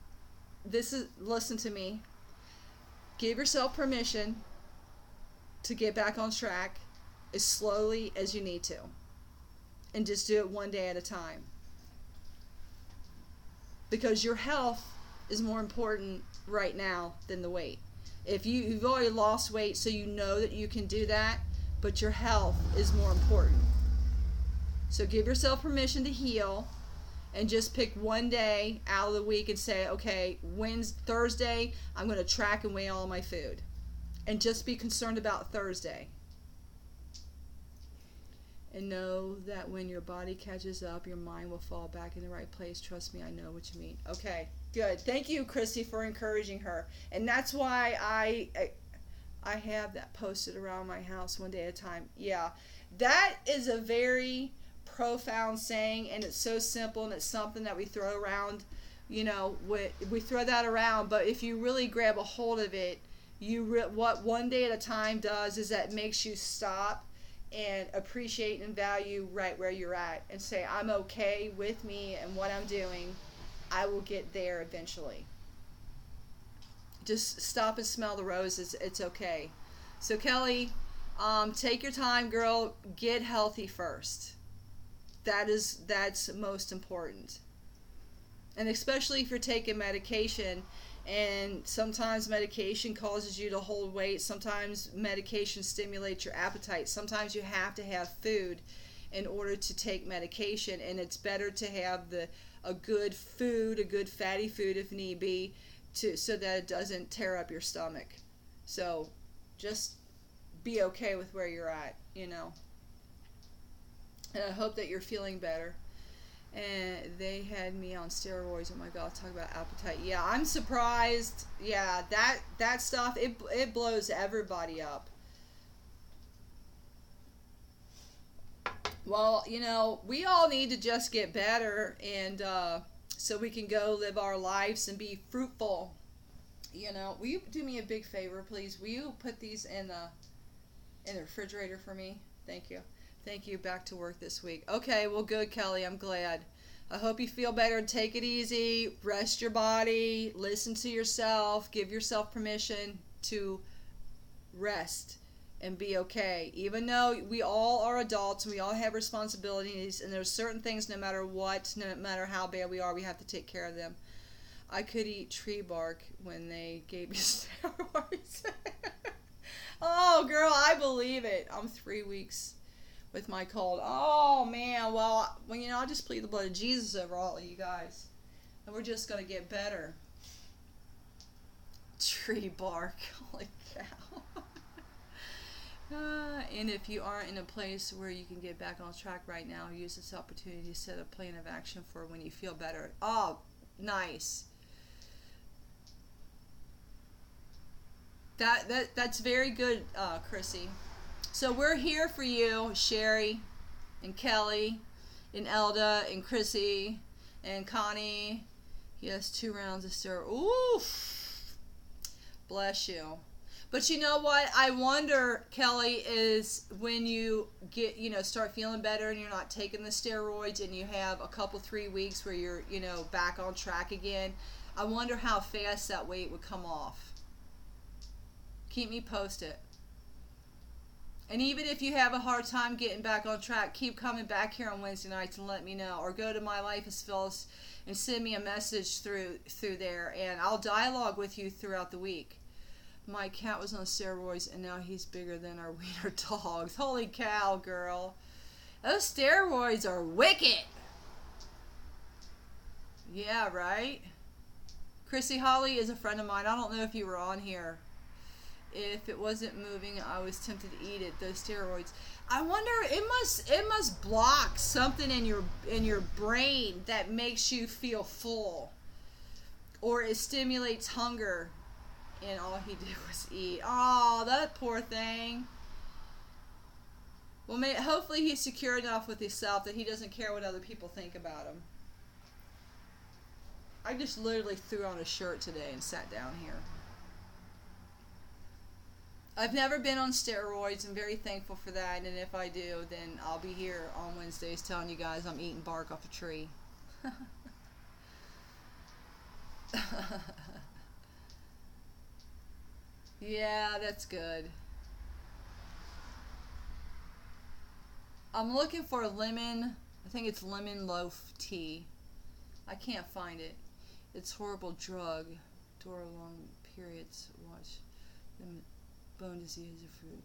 listen to me. Give yourself permission to get back on track as slowly as you need to. And just do it one day at a time. Because your health is more important right now than the weight. If you've already lost weight, so you know that you can do that, but your health is more important. So give yourself permission to heal. And just pick one day out of the week and say, okay, Thursday, I'm going to track and weigh all my food. And just be concerned about Thursday. And know that when your body catches up, your mind will fall back in the right place. Trust me, I know what you mean. Okay, good. Thank you, Chrissy, for encouraging her. And that's why I have that posted around my house one day at a time. Yeah, that is a very profound saying, and it's so simple, and it's something that we throw around. We throw that around, but if you really grab a hold of it, what one day at a time does is that it makes you stop and appreciate and value right where you're at and say, I'm okay with me and what I'm doing. I will get there eventually. Just stop and smell the roses. It's okay. So Kelly, take your time, girl. Get healthy first. That's most important. And especially if you're taking medication, and sometimes medication causes you to hold weight, sometimes medication stimulates your appetite, sometimes you have to have food in order to take medication, and it's better to have a good food, a good fatty food if need be, so that it doesn't tear up your stomach. So just be okay with where you're at, and I hope that you're feeling better. And they had me on steroids. Oh my God, talk about appetite. Yeah, I'm surprised. Yeah, that stuff, it blows everybody up. Well, we all need to just get better, and so we can go live our lives and be fruitful. Will you do me a big favor, please? Will you put these in the refrigerator for me? Thank you. Thank you. Back to work this week. Okay, well, good, Kelly. I'm glad. I hope you feel better. Take it easy. Rest your body. Listen to yourself. Give yourself permission to rest and be okay. Even though we all are adults and we all have responsibilities, and there's certain things, no matter what, no matter how bad we are, we have to take care of them. I could eat tree bark when they gave me steroids. Oh, girl, I believe it. I'm 3 weeks with my cold. Oh man, well, I'll just plead the blood of Jesus over all of you guys, and we're just gonna get better. Tree bark, holy cow. And if you aren't in a place where you can get back on track right now, use this opportunity to set a plan of action for when you feel better. Oh, nice. That's very good, Chrissy. So we're here for you, Sherry, and Kelly, and Elda, and Chrissy, and Connie. He has 2 rounds of steroids. Ooh, bless you. But you know what? I wonder, Kelly, is when you get, start feeling better and you're not taking the steroids and you have a couple, 3 weeks where you're, back on track again. I wonder how fast that weight would come off. Keep me posted. And even if you have a hard time getting back on track, keep coming back here on Wednesday nights and let me know. Or go to My Life as Phyllis and send me a message through there, and I'll dialogue with you throughout the week. My cat was on steroids, and now he's bigger than our wiener dogs. Holy cow, girl. Those steroids are wicked. Yeah, right? Chrissy Holly is a friend of mine. I don't know if you were on here. If it wasn't moving, I was tempted to eat it. Those steroids. I wonder, it must block something in your brain that makes you feel full, or it stimulates hunger. And all he did was eat. Oh, that poor thing. Well, hopefully he's secure enough with himself that he doesn't care what other people think about him. I just literally threw on a shirt today and sat down here. I've never been on steroids. I'm very thankful for that. And if I do, then I'll be here on Wednesdays telling you guys I'm eating bark off a tree. Yeah, that's good. I'm looking for lemon. I think it's lemon loaf tea. I can't find it. It's horrible drug. Dora long periods. Watch them. Bone disease of fruit.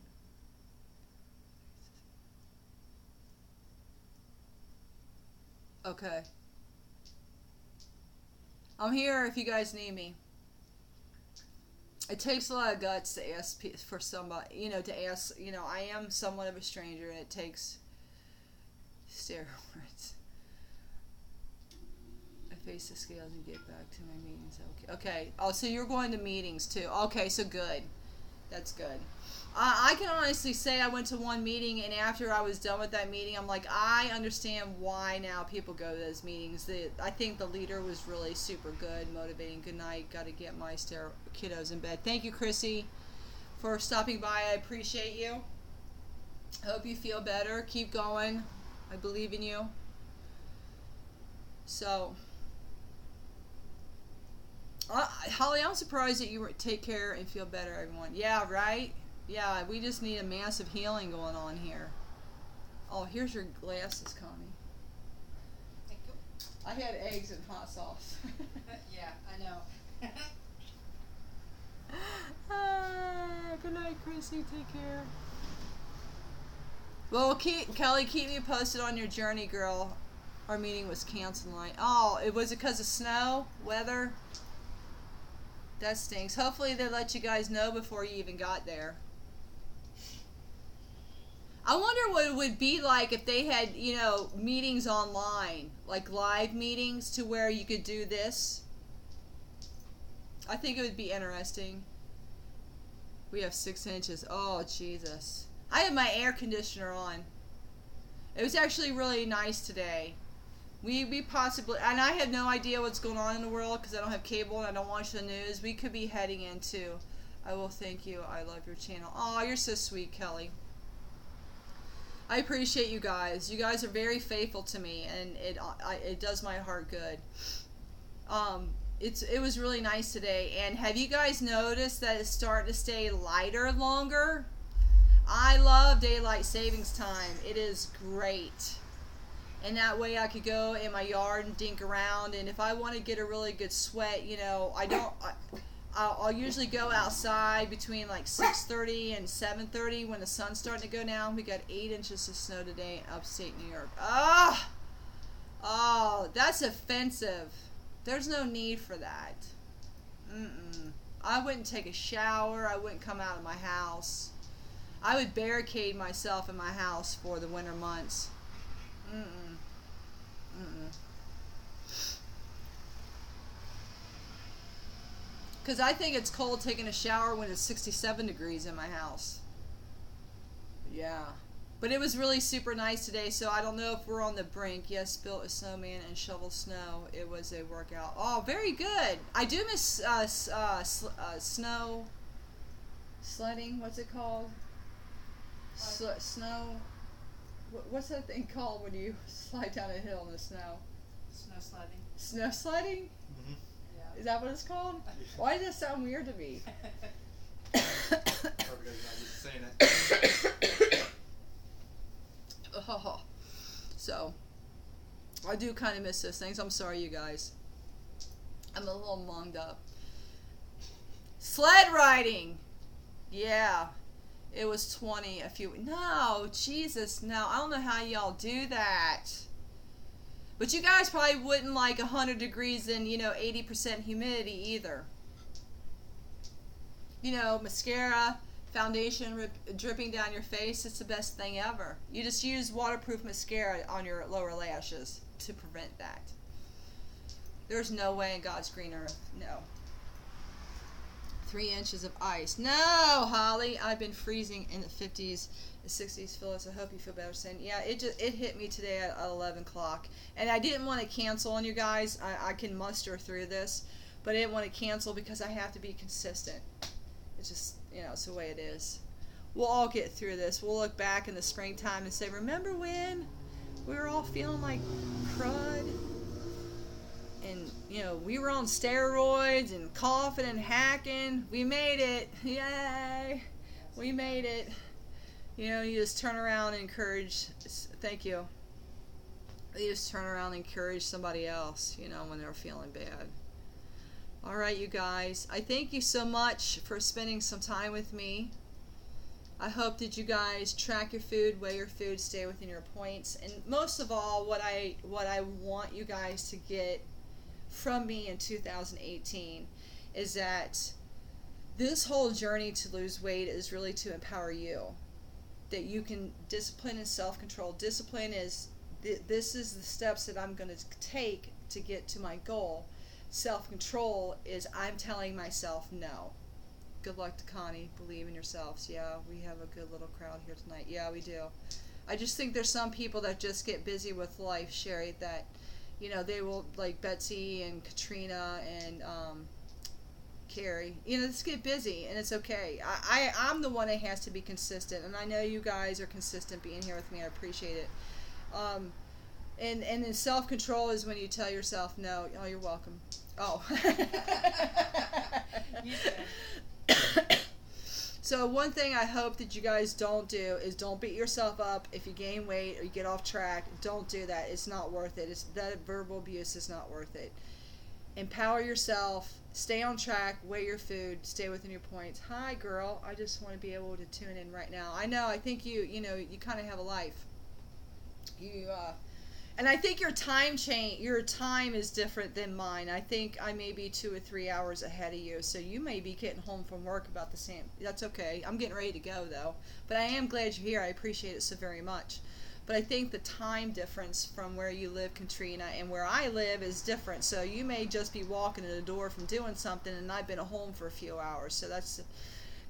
Okay. I'm here if you guys need me. It takes a lot of guts to ask for somebody, to ask, I am somewhat of a stranger, and it takes Steroids. I face the scales and get back to my meetings. Okay. Okay. Oh, so you're going to meetings too. Okay, so good. That's good. I can honestly say I went to one meeting, and after I was done with that meeting, I'm like, I understand why now people go to those meetings. I think the leader was really super good, motivating. Good night. Got to get my kiddos in bed. Thank you, Chrissy, for stopping by. I appreciate you. Hope you feel better. Keep going. I believe in you. So, Holly, I'm surprised that you take care and feel better, everyone. Yeah, right? Yeah, we just need a massive healing going on here. Oh, here's your glasses, Connie. Thank you. I had eggs and hot sauce. Yeah, I know. Good night, Chrissy. Take care. Well, Kelly, keep me posted on your journey, girl. Our meeting was canceled tonight. Oh, was it because of snow, weather? That stinks. Hopefully they let you guys know before you even got there. I wonder what it would be like if they had, meetings online, like live meetings to where you could do this. I think it would be interesting. We have 6 inches. Oh, Jesus. I have my air conditioner on. It was actually really nice today. We possibly, and I have no idea what's going on in the world because I don't have cable and I don't watch the news. We could be heading into, I will thank you. I love your channel. Oh, you're so sweet, Kelly. I appreciate you guys. You guys are very faithful to me, and it does my heart good. It was really nice today. And have you guys noticed that it's starting to stay lighter longer? I love daylight savings time. It is great. And that way I could go in my yard and dink around. And if I want to get a really good sweat, I'll usually go outside between like 6:30 and 7:30 when the sun's starting to go down. We got 8 inches of snow today in upstate New York. Oh, that's offensive. There's no need for that. I wouldn't take a shower. I wouldn't come out of my house. I would barricade myself in my house for the winter months. Because I think it's cold taking a shower when it's 67 degrees in my house. Yeah. But it was really super nice today, so I don't know if we're on the brink. Yes, built a snowman and shoveled snow. It was a workout. Oh, very good. I do miss snow sledding. What's it called? Snow. What's that thing called when you slide down a hill in the snow? Snow sledding. Snow sledding? Mm-hmm. Yeah. Is that what it's called? Why does that sound weird to me? Probably because you're not used to saying it. So, I do kind of miss those things. I'm sorry, you guys. I'm a little munged up. Sled riding! Yeah. It was 20 a few. No, Jesus, no. I don't know how y'all do that. But you guys probably wouldn't like 100 degrees and, 80% humidity either. Mascara, foundation dripping down your face. It's the best thing ever. You just use waterproof mascara on your lower lashes to prevent that. There's no way in God's green earth. No. 3 inches of ice. No, Holly. I've been freezing in the 50s, the 60s. Phyllis, I hope you feel better soon. Yeah, it hit me today at 11 o'clock. And I didn't want to cancel on you guys. I can muster through this. But I didn't want to cancel because I have to be consistent. It's just, it's the way it is. We'll all get through this. We'll look back in the springtime and say, remember when we were all feeling like crud? And, we were on steroids and coughing and hacking. We made it. Yay. We made it. You just turn around and encourage. Thank you. You just turn around and encourage somebody else, when they're feeling bad. All right, you guys. I thank you so much for spending some time with me. I hope that you guys track your food, weigh your food, stay within your points. And most of all, what I want you guys to get from me in 2018 is that this whole journey to lose weight is really to empower you. That you can discipline and self-control. Discipline is this is the steps that I'm going to take to get to my goal. Self-control is I'm telling myself no. Good luck to Connie. Believe in yourselves. Yeah, we have a good little crowd here tonight. Yeah, we do. I just think there's some people that just get busy with life, Sherry, that, they will, like Betsy and Katrina and Carrie, just get busy, and it's okay. I'm the one that has to be consistent, and I know you guys are consistent being here with me. I appreciate it. And then self-control is when you tell yourself no. Oh, you're welcome. Oh. So one thing I hope that you guys don't do is don't beat yourself up if you gain weight or you get off track. Don't do that. It's not worth it. That verbal abuse is not worth it. Empower yourself. Stay on track. Weigh your food. Stay within your points. Hi, girl. I just want to be able to tune in right now. I know. I think you kind of have a life. And I think your time is different than mine. I think I may be 2 or 3 hours ahead of you, so you may be getting home from work about the same. That's okay. I'm getting ready to go, though. But I am glad you're here. I appreciate it so very much. But I think the time difference from where you live, Katrina, and where I live is different. So you may just be walking in the door from doing something, and I've been at home for a few hours. So that's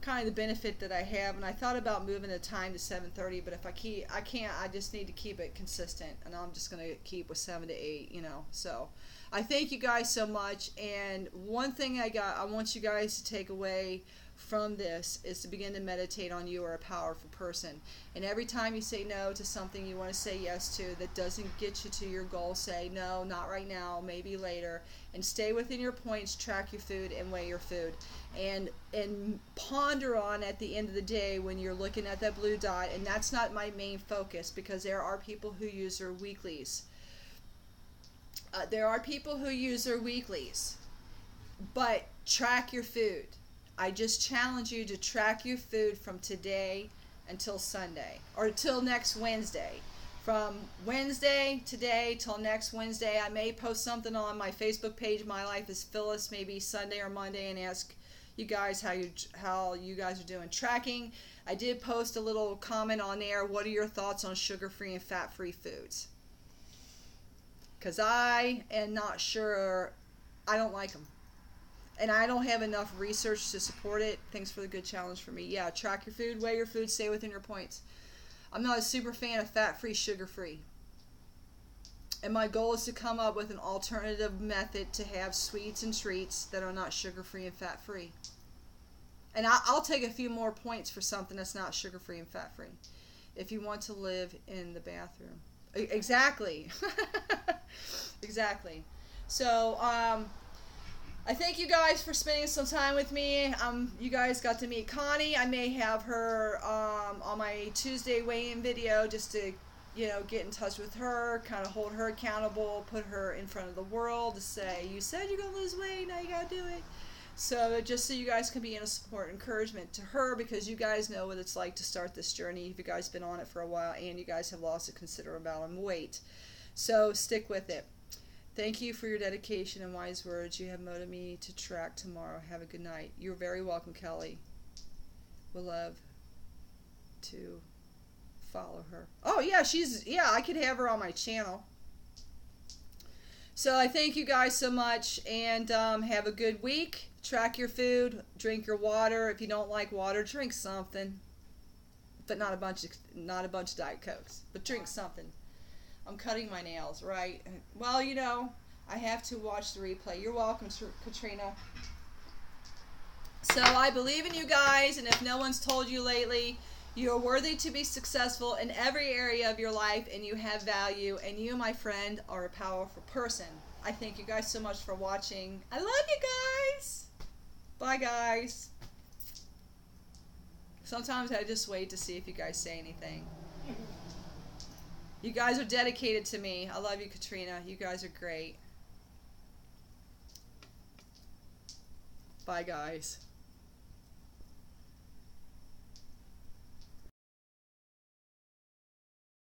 kind of the benefit that I have. And I thought about moving the time to 7:30, but if I can't. I just need to keep it consistent, and I'm just going to keep with 7 to 8. So I thank you guys so much. And one thing I want you guys to take away from this is to begin to meditate on you are a powerful person. And every time you say no to something you want to say yes to that doesn't get you to your goal, say no, not right now, maybe later, and stay within your points. Track your food and weigh your food, and ponder on at the end of the day when you're looking at that blue dot. And that's not my main focus, because there are people who use their weeklies. But track your food. I just challenge you to track your food from today until Sunday, or till next Wednesday. From Wednesday today till next Wednesday, I may post something on my Facebook page, My Life is Phyllis, maybe Sunday or Monday, and ask you guys how you guys are doing tracking. I did post a little comment on there. What are your thoughts on sugar-free and fat-free foods? Because I am not sure. I don't like them. And I don't have enough research to support it. Thanks for the good challenge for me. Yeah, track your food, weigh your food, stay within your points. I'm not a super fan of fat-free, sugar-free. And my goal is to come up with an alternative method to have sweets and treats that are not sugar-free and fat-free. And I'll take a few more points for something that's not sugar-free and fat-free. If you want to live in the bathroom. Exactly. Exactly. So, I thank you guys for spending some time with me. You guys got to meet Connie. I may have her on my Tuesday weigh-in video just to, get in touch with her, kind of hold her accountable, put her in front of the world to say, you said you're going to lose weight, now you got to do it. So just so you guys can be in a support and encouragement to her, because you guys know what it's like to start this journey. You guys been on it for a while, and you guys have lost a considerable amount of weight. So stick with it. Thank you for your dedication and wise words. You have motivated me to track tomorrow. Have a good night. You're very welcome, Kelly. We'll love to follow her. Oh, yeah, I could have her on my channel. So I thank you guys so much, and have a good week. Track your food. Drink your water. If you don't like water, drink something. But not a bunch of Diet Cokes. But drink something. I'm cutting my nails, right? Well, I have to watch the replay. You're welcome, Katrina. So I believe in you guys, and if no one's told you lately, you are worthy to be successful in every area of your life, and you have value, and you, my friend, are a powerful person. I thank you guys so much for watching. I love you guys. Bye, guys. Sometimes I just wait to see if you guys say anything. You guys are dedicated to me. I love you, Katrina. You guys are great. Bye, guys.